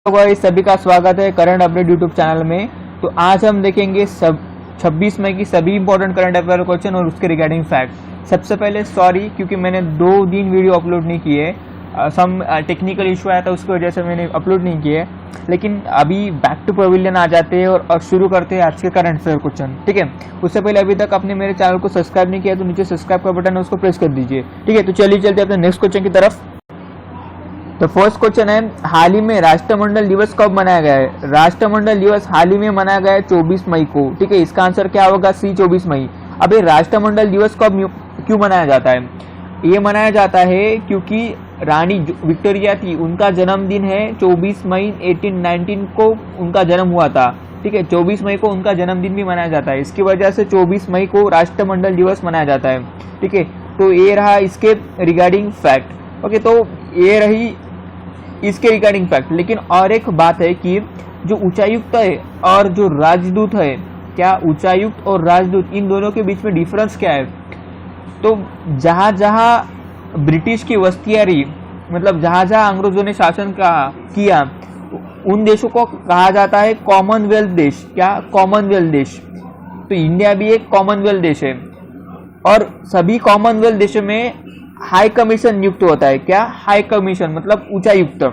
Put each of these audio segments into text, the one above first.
Guys, सभी का स्वागत है करंट अपडेट यूट्यूब चैनल में। तो आज हम देखेंगे सब 26 मई की सभी इंपॉर्टेंट करंट अफेयर क्वेश्चन और उसके रिगार्डिंग फैक्ट। सबसे पहले सॉरी क्योंकि मैंने 2 दिन वीडियो अपलोड नहीं किए, सम टेक्निकल इशू आया था उसकी वजह से मैंने अपलोड नहीं किए। लेकिन अभी बैक टू पवेलियन आ जाते हैं और शुरू करते हैं आज के करंट अफेयर क्वेश्चन। ठीक है, उससे पहले अभी तक आपने मेरे चैनल को सब्सक्राइब नहीं किया तो नीचे सब्सक्राइब का बटन है, उसको प्रेस कर दीजिए। ठीक है, तो चलिए चलते अपने नेक्स्ट क्वेश्चन की तरफ। तो फर्स्ट क्वेश्चन है, हाल ही में राष्ट्रमंडल दिवस कब मनाया गया है? राष्ट्रमंडल दिवस हाल ही में मनाया गया है 24 मई को। ठीक है, इसका आंसर क्या होगा? सी 24 मई। अब ये राष्ट्रमंडल दिवस कब क्यों मनाया जाता है? ये मनाया जाता है क्योंकि रानी विक्टोरिया थी, उनका जन्मदिन है 24 मई 1819 को उनका जन्म हुआ था। ठीक है, 24 मई को उनका जन्मदिन भी मनाया जाता है, इसकी वजह से 24 मई को राष्ट्रमंडल दिवस मनाया जाता है। ठीक है, तो ये रहा इसके रिगार्डिंग फैक्ट। ओके, तो ये रही इसके रिगार्डिंग फैक्ट। लेकिन और एक बात है कि जो उच्चायुक्त है और जो राजदूत है, क्या उच्चायुक्त और राजदूत इन दोनों के बीच में डिफरेंस क्या है? तो जहां जहां ब्रिटिश की बस्तियां रही, मतलब जहां जहां अंग्रेजों ने शासन किया, उन देशों को कहा जाता है कॉमनवेल्थ देश। क्या? कॉमनवेल्थ देश। तो इंडिया भी एक कॉमनवेल्थ देश है और सभी कॉमनवेल्थ देशों में हाई कमीशन नियुक्त होता है। क्या? हाई कमीशन मतलब उच्चायुक्त।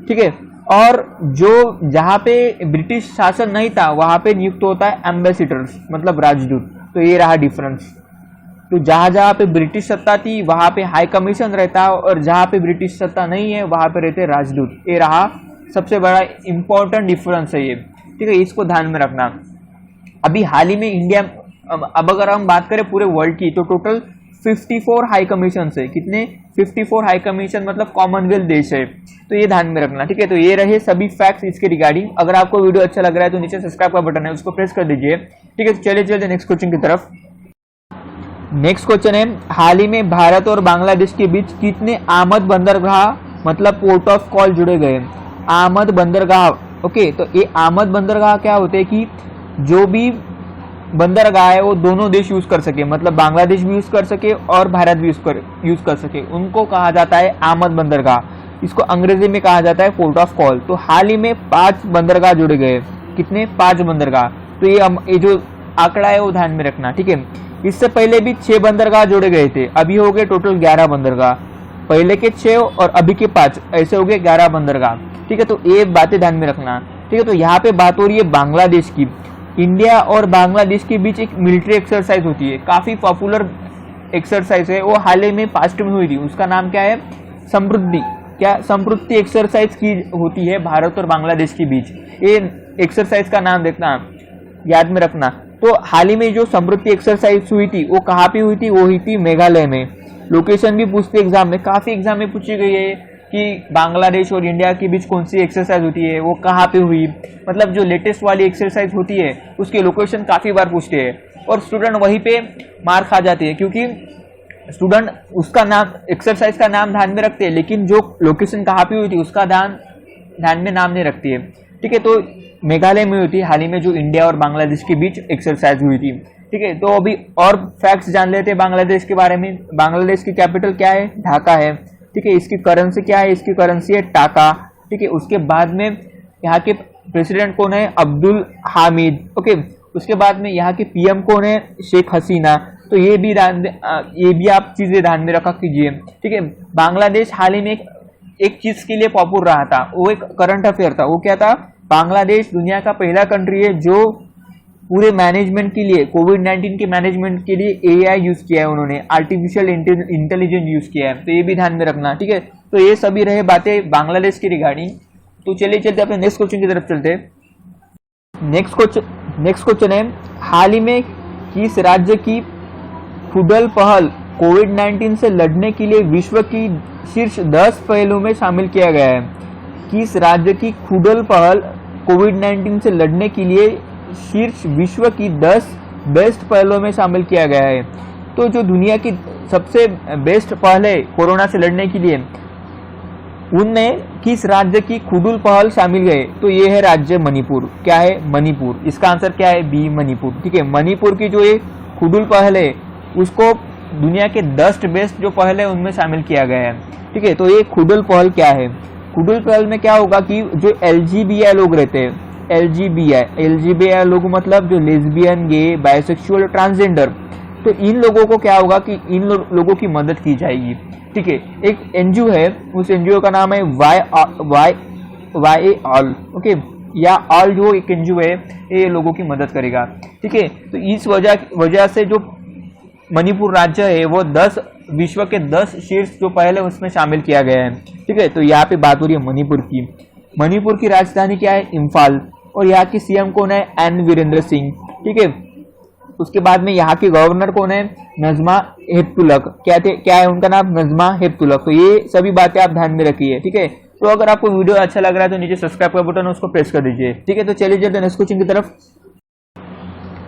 ठीक है, और जो जहां पे ब्रिटिश शासन नहीं था वहां पे नियुक्त होता है एम्बेसिडर्स मतलब राजदूत। तो ये रहा डिफरेंस। तो जहां जहां पे ब्रिटिश सत्ता थी वहां पे हाई कमीशन रहता है और जहां पे ब्रिटिश सत्ता नहीं है वहां पे रहते राजदूत। ये रहा सबसे बड़ा इंपॉर्टेंट डिफरेंस है ये। ठीक है, इसको ध्यान में रखना। अभी हाल ही में इंडिया, अब अगर हम बात करें पूरे वर्ल्ड की, तो टोटल 54 हाई कमीशन है। कितने? 54 हाई कमीशन मतलब कॉमनवेल्थ देश है। तो ये ध्यान में रखना। ठीक है, तो ये रहे सभी फैक्ट्स इसके रिगार्डिंग। अगर आपको वीडियो अच्छा लग रहा है तो नीचे सब्सक्राइब का बटन है, उसको प्रेस कर दीजिए। ठीक है, तो चलिए चलिए नेक्स्ट क्वेश्चन की तरफ। नेक्स्ट क्वेश्चन है, हाल ही में भारत और बांग्लादेश के बीच कितने आमद बंदरगाह मतलब पोर्ट ऑफ कॉल जुड़े गए? आमद बंदरगाह। ओके, तो ये आमद बंदरगाह क्या होते हैं कि जो भी बंदरगाह है वो दोनों देश यूज कर सके, मतलब बांग्लादेश भी यूज कर सके और भारत भी यूज कर सके, उनको कहा जाता है आमद बंदरगाह। इसको अंग्रेजी में कहा जाता है पोर्ट ऑफ कॉल। तो हाल ही में 5 बंदरगाह जुड़े गए। कितने? 5 बंदरगाह। तो ये जो आंकड़ा है वो ध्यान में रखना। ठीक है, इससे पहले भी 6 बंदरगाह जोड़े गए थे, अभी हो गए टोटल 11 बंदरगाह। पहले के 6 और अभी के 5, ऐसे हो गए 11 बंदरगाह। ठीक है, तो ये बातें ध्यान में रखना। ठीक है, तो यहाँ पे बात हो रही है बांग्लादेश की। इंडिया और बांग्लादेश के बीच एक मिलिट्री एक्सरसाइज होती है, काफी पॉपुलर एक्सरसाइज है, वो हाल ही में पास्ट में हुई थी। उसका नाम क्या है? समृद्धि। क्या? समृद्धि एक्सरसाइज की होती है भारत और बांग्लादेश के बीच। ये एक्सरसाइज का नाम देखना, याद में रखना। तो हाल ही में जो समृद्धि एक्सरसाइज हुई थी वो कहाँ पे हुई थी? वो हुई थी मेघालय में। लोकेशन भी पूछते एग्जाम में, काफी एग्जाम में पूछी गई है कि बांग्लादेश और इंडिया के बीच कौन सी एक्सरसाइज होती है, वो कहाँ पे हुई, मतलब जो लेटेस्ट वाली एक्सरसाइज होती है उसकी लोकेशन काफी बार पूछते हैं और स्टूडेंट वहीं पे मार खा जाते हैं, क्योंकि स्टूडेंट उसका नाम, एक्सरसाइज का नाम ध्यान में रखते हैं लेकिन जो लोकेशन कहाँ पे हुई थी उसका ध्यान में नाम नहीं रखती है। ठीक है, तो मेघालय में हुई थी हाल ही में जो इंडिया और बांग्लादेश के बीच एक्सरसाइज हुई थी। ठीक है, तो अभी और फैक्ट्स जान लेते हैं बांग्लादेश के बारे में। बांग्लादेश की कैपिटल क्या है? ढाका है। ठीक है, इसकी करेंसी क्या है? इसकी करेंसी है टाका। ठीक है, उसके बाद में यहाँ के प्रेसिडेंट कौन है? अब्दुल हामिद। ओके, उसके बाद में यहाँ के पीएम कौन है? शेख हसीना। तो ये भी आप चीजें ध्यान में रखा कीजिए। ठीक है, बांग्लादेश हाल ही में एक चीज के लिए पॉपुलर रहा था, वो एक करंट अफेयर था। वो क्या था? बांग्लादेश दुनिया का पहला कंट्री है जो पूरे मैनेजमेंट के लिए, कोविड-19 के मैनेजमेंट के लिए एआई यूज किया है, उन्होंने आर्टिफिशियल इंटेलिजेंस यूज किया है। तो ये भी ध्यान में रखना। ठीक है, तो ये सभी रहे बातें बांग्लादेश की रिगार्डिंग। तो चलिए चलते अपने नेक्स्ट क्वेश्चन की तरफ चलते। नेक्स्ट क्वेश्चन है, हाल ही में किस राज्य की खुडल पहल कोविड-19 से लड़ने के लिए विश्व की शीर्ष 10 पहलों में शामिल किया गया है? किस राज्य की खुडल पहल कोविड-19 से लड़ने के लिए शीर्ष विश्व की 10 बेस्ट पहलों में शामिल किया गया है? तो जो दुनिया की सबसे बेस्ट पहल है कोरोना से लड़ने के लिए, उनमें किस राज्य की खुडुल पहल शामिल है? तो ये है राज्य मणिपुर। क्या है? मणिपुर। इसका आंसर क्या है? बी, मणिपुर। ठीक है, मणिपुर की जो ये खुडुल पहल है उसको दुनिया के 10 बेस्ट जो पहल है उनमें शामिल किया गया है। ठीक है, तो ये खुडुल पहल क्या है? कुटिल प्रबल में क्या होगा कि जो LGBTI लोग रहते हैं, LGBTI लोग मतलब जो लेस्बियन, गे, बायसेक्सुअल, ट्रांसजेंडर, तो इन लोगों को क्या होगा कि इन लोगों की मदद की जाएगी। ठीक है, एक NGO है, उस NGO का नाम है वाई ऑल, ओके, या ऑल जो एक NGO है ये लोगों की मदद करेगा। ठीक है, तो इस वजह से जो मणिपुर राज्य है वो 10 विश्व के 10 शीर्ष जो पहले उसमें शामिल किया गया है। ठीक है, तो यहाँ पे बात हो रही है मणिपुर की। मणिपुर की राजधानी क्या है? इम्फाल, और यहाँ की CM कौन है? N वीरेंद्र सिंह। ठीक है, उसके बाद में यहाँ के गवर्नर कौन है? नजमा हेपतुलक। क्या है उनका नाम? नजमा हेपतुलक। तो ये सभी बातें आप ध्यान में रखिए। ठीक है, तो अगर आपको वीडियो अच्छा लग रहा है तो नीचे सब्सक्राइब का बटन है उसको प्रेस कर दीजिए। ठीक है, तो चलिए चलते नेक्स्ट क्वेश्चन की तरफ।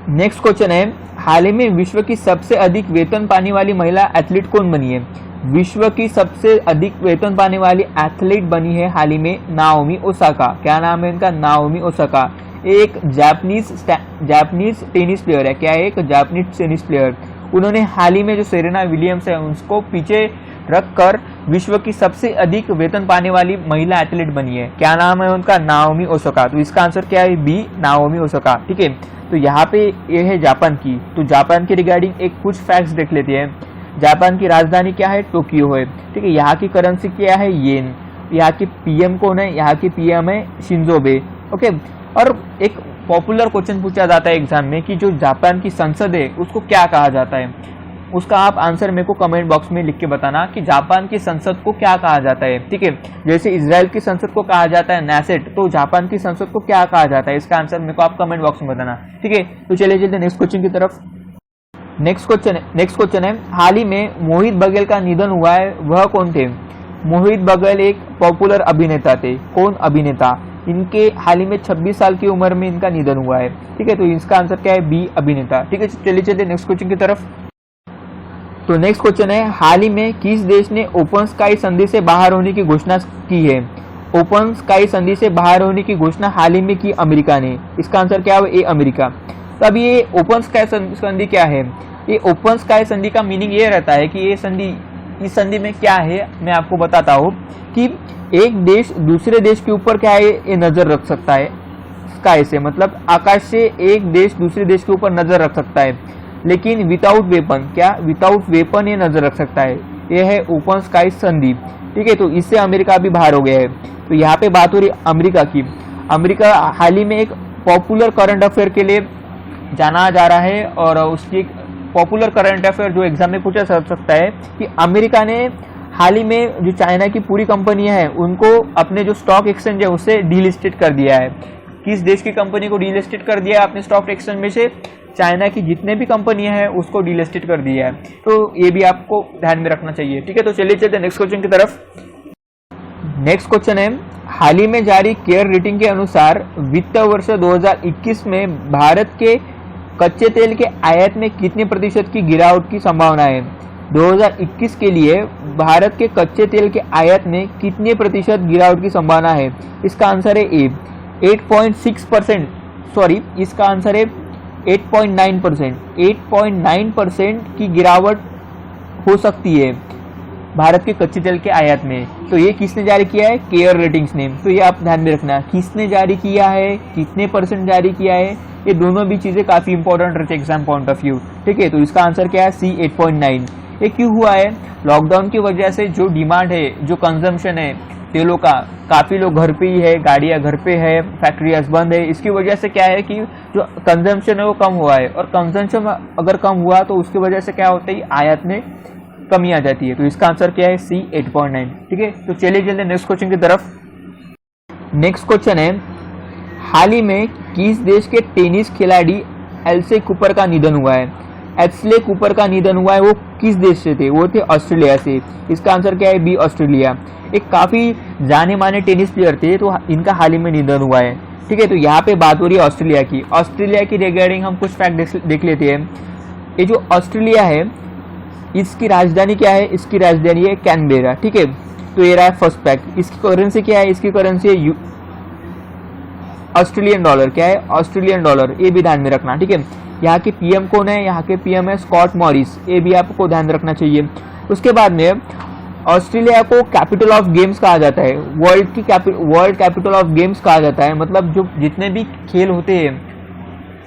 नेक्स्ट क्वेश्चन है, हाल ही में विश्व की सबसे अधिक वेतन पाने वाली महिला एथलीट कौन बनी है? विश्व की सबसे अधिक वेतन पाने वाली एथलीट बनी है हाल ही में नाओमी ओसाका। क्या नाम है इनका? Naomi Osaka. एक जापानीज टेनिस प्लेयर है। क्या है? एक जापानीज टेनिस प्लेयर। उन्होंने हाल ही में जो सेरेना विलियम्स है उसको पीछे रखकर विश्व की सबसे अधिक वेतन पाने वाली महिला एथलीट बनी है। क्या नाम है उनका? Naomi Osaka. तो इसका आंसर क्या है? B, Naomi Osaka. ठीक है, तो यहाँ पे ये है जापान की। तो जापान के रिगार्डिंग एक कुछ फैक्ट्स देख लेते हैं। जापान की राजधानी क्या है? टोक्यो है। ठीक है, यहाँ की करेंसी क्या है? येन। यहाँ की PM कौन है? यहाँ की PM है शिंजो आबे। ओके, और एक पॉपुलर क्वेश्चन पूछा जाता है एग्जाम में कि जो जापान की संसद है उसको क्या कहा जाता है? उसका आप आंसर मेरे को कमेंट बॉक्स में लिख के बताना कि जापान की संसद को क्या कहा जाता है। ठीक है, जैसे इजराइल की संसद को कहा जाता है नेसेट, तो जापान की संसद को क्या कहा जाता है? इसका आंसर मेरे को आप कमेंट बॉक्स में बताना। ठीक है, तो चलिए चलते नेक्स्ट क्वेश्चन की तरफ। नेक्स्ट क्वेश्चन है, हाल ही में मोहित बघेल का निधन हुआ है, वह कौन थे? मोहित बघेल एक पॉपुलर अभिनेता थे। कौन अभिनेता? इनके हाल ही में 26 साल की उम्र में इनका निधन हुआ है। ठीक है, तो इसका आंसर क्या है? बी, अभिनेता। ठीक है, चलिए चलते नेक्स्ट क्वेश्चन की तरफ। तो नेक्स्ट क्वेश्चन है, हाल ही में किस देश ने ओपन स्काई संधि से बाहर होने की घोषणा की है? ओपन स्काई संधि से बाहर होने की घोषणा हाल ही में की अमेरिका ने। इसका आंसर क्या है? ए, अमेरिका। तो अब ये ओपन स्काई संधि क्या है? ये ओपन स्काई संधि का मीनिंग ये रहता है कि ये संधि, इस संधि में क्या है मैं आपको बताता हूँ कि एक देश दूसरे देश के ऊपर क्या है ये नजर रख सकता है। स्काई से मतलब आकाश से एक देश दूसरे देश के ऊपर नजर रख सकता है, लेकिन विदाउट वेपन। क्या? विदाउट वेपन ये नजर रख सकता है। ये है ओपन स्काई संधि। ठीक है, तो इससे अमेरिका भी बाहर हो गया है। तो यहाँ पे बात हो रही अमेरिका की। अमेरिका हाल ही में एक पॉपुलर करंट अफेयर के लिए जाना जा रहा है, और उसकी पॉपुलर करंट अफेयर जो एग्जाम में पूछा जा सकता है कि अमेरिका ने हाल ही में जो चाइना की पूरी कंपनियां हैं उनको अपने जो स्टॉक एक्सचेंज है उससे डीलिस्टेड कर दिया है। किस देश की कंपनी को डीलिस्टेड कर दिया है अपने स्टॉक एक्सचेंज में से? चाइना की जितने भी कंपनियां हैं उसको डीलिस्टेड कर दिया है। तो ये भी आपको ध्यान में रखना चाहिए। ठीक है, तो चलिए चलते नेक्स्ट क्वेश्चन की तरफ। नेक्स्ट क्वेश्चन है, हाल ही में जारी केयर रेटिंग के अनुसार वित्त वर्ष 2021 में भारत के कच्चे तेल के आयात में कितने प्रतिशत की गिरावट की संभावना है? 2021 के लिए भारत के कच्चे तेल के आयात में कितने प्रतिशत गिरावट की संभावना है? इसका आंसर है ए, 8.6%। सॉरी, इसका आंसर है 8.9%। 8.9% की गिरावट हो सकती है भारत के कच्चे तेल के आयात में। तो ये किसने जारी किया है? केयर रेटिंग्स ने। तो ये आप ध्यान में रखना, किसने जारी किया है, कितने % जारी किया है, ये दोनों भी चीजें काफी इंपॉर्टेंट रहती है एग्जाम पॉइंट ऑफ व्यू। ठीक है, तो इसका आंसर क्या है? सी, 8.9। ये क्यों हुआ है? लॉकडाउन की वजह से जो डिमांड है, जो कंजम्पशन है तेलों का, काफी लोग घर पे ही है, गाड़ियां घर पे है, फैक्ट्रियां बंद है, इसकी वजह से क्या है कि जो कंजम्पशन है वो कम हुआ है, और कंजम्पशन अगर कम हुआ तो उसकी वजह से क्या होता है? आयात में कमी आ जाती है। तो इसका आंसर क्या है? सी, 8.9। ठीक है, तो चलिए चलते नेक्स्ट क्वेश्चन की तरफ। नेक्स्ट क्वेश्चन है, हाल ही में किस देश के टेनिस खिलाड़ी एल्से कूपर का निधन हुआ है? एल्से कूपर का निधन हुआ है, वो किस देश से थे? वो थे ऑस्ट्रेलिया से। इसका आंसर क्या है? B, Australia. एक काफी जाने माने टेनिस प्लेयर थे, तो इनका हाल ही में निधन हुआ है। ठीक है, तो यहाँ पे बात हो रही है ऑस्ट्रेलिया की। ऑस्ट्रेलिया की रिगार्डिंग हम कुछ फैक्ट देख लेते हैं। ये जो ऑस्ट्रेलिया है इसकी राजधानी क्या है? इसकी राजधानी है कैनबेरा। ठीक है, तो ये रहा फर्स्ट फैक्ट। इसकी करेंसी क्या है? इसकी करेंसी है ऑस्ट्रेलियन डॉलर। क्या है? Australian dollar. ये भी ध्यान में रखना। ठीक है, यहाँ के PM कौन है? यहाँ के PM है स्कॉट मॉरिस। ये भी आपको ध्यान रखना चाहिए। उसके बाद में ऑस्ट्रेलिया को कैपिटल ऑफ गेम्स कहा जाता है, वर्ल्ड कैपिटल ऑफ गेम्स कहा जाता है, मतलब जो जितने भी खेल होते हैं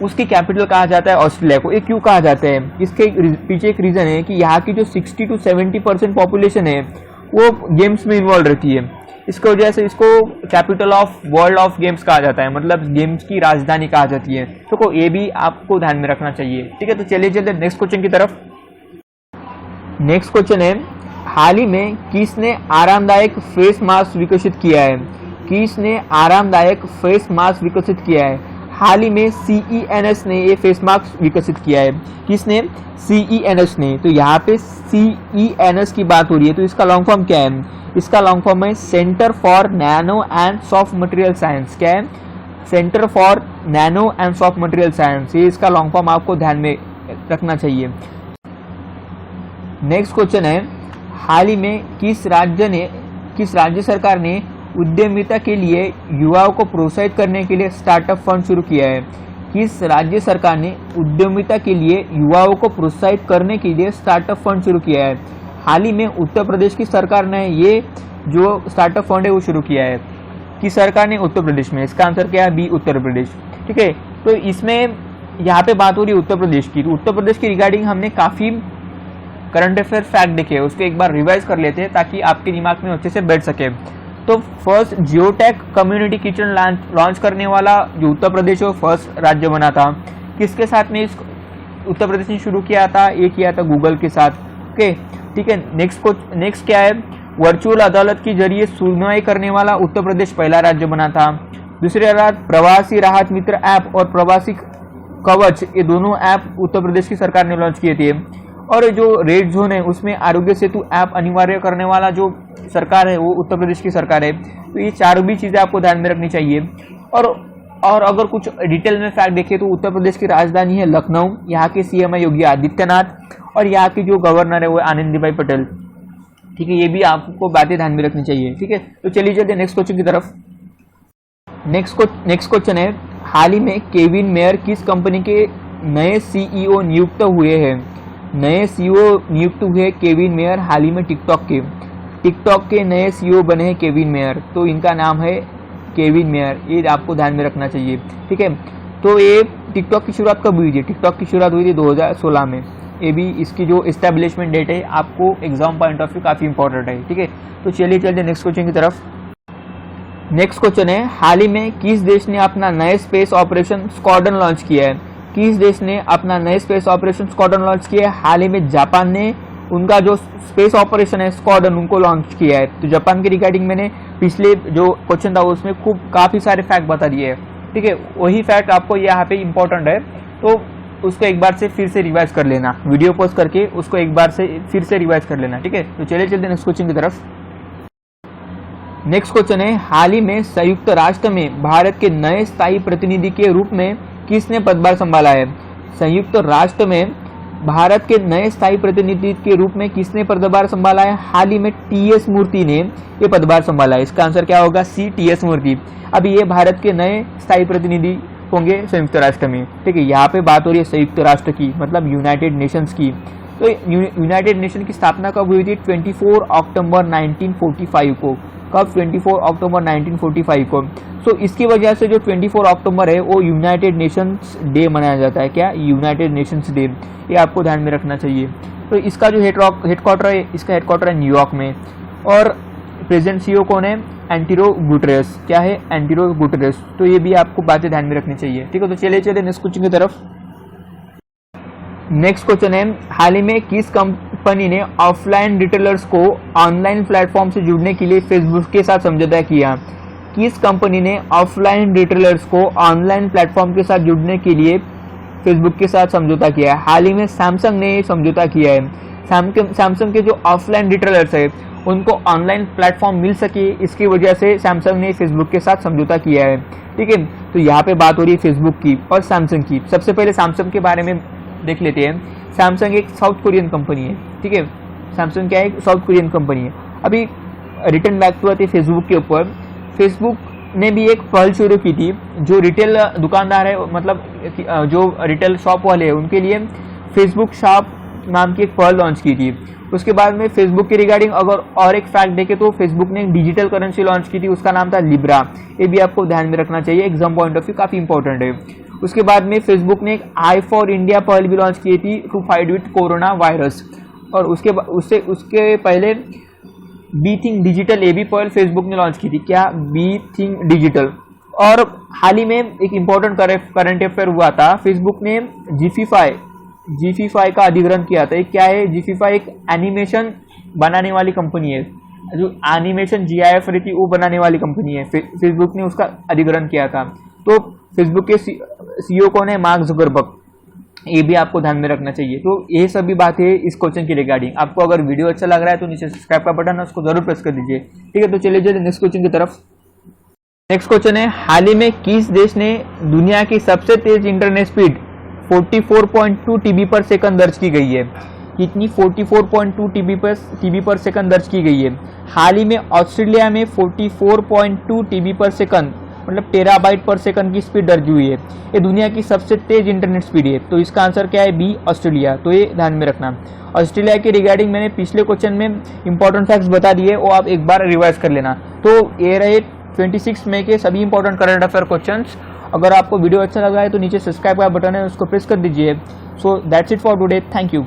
उसकी कैपिटल कहा जाता है ऑस्ट्रेलिया को। ये क्यों कहा जाता है, इसके पीछे एक रीजन है कि यहाँ की जो 60 to 70% पॉपुलेशन है वो गेम्स में इन्वॉल्व रहती है, इसकी वजह से इसको capital of world of games कहा जाता है, मतलब गेम्स की राजधानी कहा जाती है। तो ये भी आपको ध्यान में रखना चाहिए, ठीक है। तो चलिए चलते नेक्स्ट क्वेश्चन की तरफ। नेक्स्ट क्वेश्चन है, हाल ही में किसने आरामदायक फेस मास्क विकसित किया है? किसने आरामदायक फेस मास्क विकसित किया है? हाल ही में CENS ने ये फेस मास्क विकसित किया है। किसने? CENS ने। तो यहाँ पे CENS की बात हो रही है, तो इसका लॉन्ग फॉर्म क्या है? इसका लॉन्ग फॉर्म है centre for nano and soft material science. क्या है? Centre for nano and soft material science, ये इसका लॉन्ग फॉर्म आपको ध्यान में रखना चाहिए। नेक्स्ट क्वेश्चन है, हाल ही में किस राज्य सरकार ने उद्यमिता के लिए युवाओं को प्रोत्साहित करने के लिए स्टार्टअप फंड शुरू किया है? किस राज्य सरकार ने उद्यमिता के लिए युवाओं को प्रोत्साहित करने के लिए स्टार्टअप फंड शुरू किया है? हाल ही में उत्तर प्रदेश की सरकार ने ये जो स्टार्टअप फंड है वो शुरू किया है। किस सरकार ने? उत्तर प्रदेश में। इसका आंसर क्या है? बी, उत्तर प्रदेश, ठीक है। तो इसमें यहाँ पे बात हो रही है उत्तर प्रदेश की। तो उत्तर प्रदेश की रिगार्डिंग हमने काफ़ी करंट अफेयर फैक्ट देखे, उसको एक बार रिवाइज कर लेते हैं ताकि आपके दिमाग में अच्छे से बैठ सके। तो first geotech community kitchen launch करने वाला जो उत्तर प्रदेश है फर्स्ट राज्य बना था। किसके साथ में इस उत्तर प्रदेश ने शुरू किया था? ये किया था गूगल के साथ, ओके, ठीक है। नेक्स्ट क्या है? वर्चुअल अदालत के जरिए सुनवाई करने वाला उत्तर प्रदेश पहला राज्य बना था। दूसरे राज्य प्रवासी राहत मित्र ऐप और प्रवासी कवच, ये दोनों ऐप उत्तर प्रदेश की सरकार ने लॉन्च किए थे। और जो रेड जोन है उसमें आरोग्य सेतु ऐप अनिवार्य करने वाला जो सरकार है वो उत्तर प्रदेश की सरकार है। तो ये चारों भी चीज़ें आपको ध्यान में रखनी चाहिए। और अगर कुछ डिटेल में फैक्ट देखें तो उत्तर प्रदेश की राजधानी है लखनऊ, यहाँ के CM है योगी आदित्यनाथ और यहाँ की जो गवर्नर है वो आनंदीबाई पटेल, ठीक है। ये भी आपको बातें ध्यान में रखनी चाहिए, ठीक है। तो चलिए चलते नेक्स्ट क्वेश्चन की तरफ। नेक्स्ट क्वेश्चन है, हाल ही में केविन मेयर किस कंपनी के नए CEO नियुक्त हुए हैं? नए CEO नियुक्त हुए केविन मेयर हाल ही में टिकटॉक के नए CEO बने हैं केविन मेयर। तो इनका नाम है केविन मेयर, ये आपको ध्यान में रखना चाहिए, ठीक है। तो ये टिकटॉक की शुरुआत कब हुई थी? टिकटॉक की शुरुआत हुई थी 2016 में। ये भी इसकी जो इस्टेब्लिशमेंट डेट है आपको एग्जाम पॉइंट ऑफ व्यू काफ़ी इंपॉर्टेंट है, ठीक है। तो चलिए चलते नेक्स्ट क्वेश्चन की तरफ। नेक्स्ट क्वेश्चन है, हाल ही में किस देश ने अपना नए स्पेस ऑपरेशन स्क्वाड्रन लॉन्च किया है? किस देश ने अपना नए स्पेस ऑपरेशन स्क्वाड्रन लॉन्च किया है? हाल ही में जापान ने उनका जो स्पेस ऑपरेशन है स्क्वाड्रन उनको लॉन्च किया है। तो जापान के रिगार्डिंग मैंने पिछले जो क्वेश्चन था उसमें काफ़ी सारे फैक्ट बता दिए हैं, ठीक है। वही फैक्ट आपको यहाँ पे इंपॉर्टेंट है, तो उसको एक बार से फिर से रिवाइज कर लेना, वीडियो पॉज करके उसको एक बार से फिर से रिवाइज कर लेना, ठीक है। तो चलिए चलते नेक्स्ट क्वेश्चन की तरफ। नेक्स्ट क्वेश्चन है, हाल ही में संयुक्त राष्ट्र में भारत के नए स्थायी प्रतिनिधि के रूप में किसने पदभार संभाला है? संयुक्त राष्ट्र में भारत के नए स्थायी प्रतिनिधि के रूप में किसने पदभार संभाला है? हाल ही में TS मूर्ति ने ये पदभार संभाला है। इसका आंसर क्या होगा? C, TS मूर्ति। अभी ये भारत के नए स्थायी प्रतिनिधि होंगे संयुक्त राष्ट्र में, ठीक है। यहाँ पे बात हो रही है संयुक्त राष्ट्र की, मतलब यूनाइटेड नेशंस की। तो यूनाइटेड नेशन की स्थापना कब हुई थी? 24 अक्टूबर 1945 को। कब? 24 अक्टूबर 1945 को। सो इसकी वजह से जो 24 अक्टूबर है वो यूनाइटेड नेशंस डे मनाया जाता है। क्या? यूनाइटेड नेशंस डे, ये आपको ध्यान में रखना चाहिए। तो इसका जो हेडक्वार्टर है, इसका हेडक्वार्टर है न्यूयॉर्क में। और प्रेजेंट CEO कौन है? Antonio Guterres. क्या है? Antonio Guterres. तो ये भी आपको बातें ध्यान में रखनी चाहिए, ठीक है। तो चलिए नेक्स्ट क्वेश्चन की तरफ। नेक्स्ट क्वेश्चन है, हाल ही में किस कंपनी ने ऑफलाइन रिटेलर्स को ऑनलाइन प्लेटफॉर्म से जुड़ने के लिए फेसबुक के साथ समझौता किया? किस कंपनी ने ऑफलाइन रिटेलर्स को ऑनलाइन प्लेटफॉर्म के साथ जुड़ने के लिए फेसबुक के साथ समझौता किया है? हाल ही में सैमसंग ने समझौता किया है। सैमसंग के जो ऑफलाइन रिटेलर्स है उनको ऑनलाइन प्लेटफॉर्म मिल सके, इसकी वजह से सैमसंग ने फेसबुक के साथ समझौता किया है, ठीक है। तो यहाँ पे बात हो रही है फेसबुक की और सैमसंग की। सबसे पहले सैमसंग के बारे में देख लेते हैं। सैमसंग एक साउथ कोरियन कंपनी है, ठीक है। सैमसंग क्या है? साउथ कोरियन कंपनी है। अभी रिटर्न बैक टू आते फेसबुक के ऊपर। फेसबुक ने भी एक पहल शुरू की थी, जो रिटेल दुकानदार है, मतलब जो रिटेल शॉप वाले हैं उनके लिए फेसबुक शॉप नाम की एक पर्ल लॉन्च की थी। उसके बाद में फेसबुक के रिगार्डिंग अगर और एक फैक्ट देखें तो फेसबुक ने एक डिजिटल करेंसी लॉन्च की थी, उसका नाम था लिब्रा। ये भी आपको ध्यान में रखना चाहिए, एग्जाम पॉइंट ऑफ व्यू काफ़ी इंपॉर्टेंट है। उसके बाद में फेसबुक ने एक आई फॉर इंडिया पर्ल भी लॉन्च की थी to fight with corona virus. और उसके पहले बी थिंक डिजिटल ये भी पर्ल फेसबुक ने लॉन्च की थी। क्या? B think digital. और हाल ही में एक इम्पॉर्टेंट करंट अफेयर हुआ था, फेसबुक ने जीफीफाई का अधिग्रहण किया था। क्या है जीफीफाई? एक एनिमेशन बनाने वाली कंपनी है, जो एनिमेशन जीआईएफ रहती वो बनाने वाली कंपनी है। फेसबुक ने उसका अधिग्रहण किया था। तो फेसबुक के सीईओ कौन है? Mark Zuckerberg. ये भी आपको ध्यान में रखना चाहिए। तो ये सभी बातें इस क्वेश्चन की रिगार्डिंग। आपको अगर वीडियो अच्छा लग रहा है तो नीचे सब्सक्राइब का बटन है, उसको जरूर प्रेस कर दीजिए। ठीक है, तो चलिए जाइए नेक्स्ट क्वेश्चन की तरफ। नेक्स्ट क्वेश्चन है, हाल ही में किस देश ने दुनिया की सबसे तेज इंटरनेट स्पीड 44.2 टीबी पर सेकंड दर्ज की गई है? कितनी? 44.2 टीबी पर सेकंड दर्ज की गई है। हाल ही में ऑस्ट्रेलिया में 44.2 टीबी पर सेकंड मतलब टेराबाइट पर सेकंड की स्पीड दर्ज हुई है। ये दुनिया की सबसे तेज इंटरनेट स्पीड है। तो इसका आंसर क्या है? B, Australia. तो ये ध्यान में रखना। ऑस्ट्रेलिया के रिगार्डिंग मैंने पिछले क्वेश्चन में इंपॉर्टेंट फैक्ट्स बता दिए, वो आप एक बार रिवाइज कर लेना। तो ये रहे 26 मई के सभी इंपॉर्टेंट करंट अफेयर क्वेश्चंस। अगर आपको वीडियो अच्छा लगा है तो नीचे सब्सक्राइब का बटन है, उसको प्रेस कर दीजिए। So that's it for today, thank you.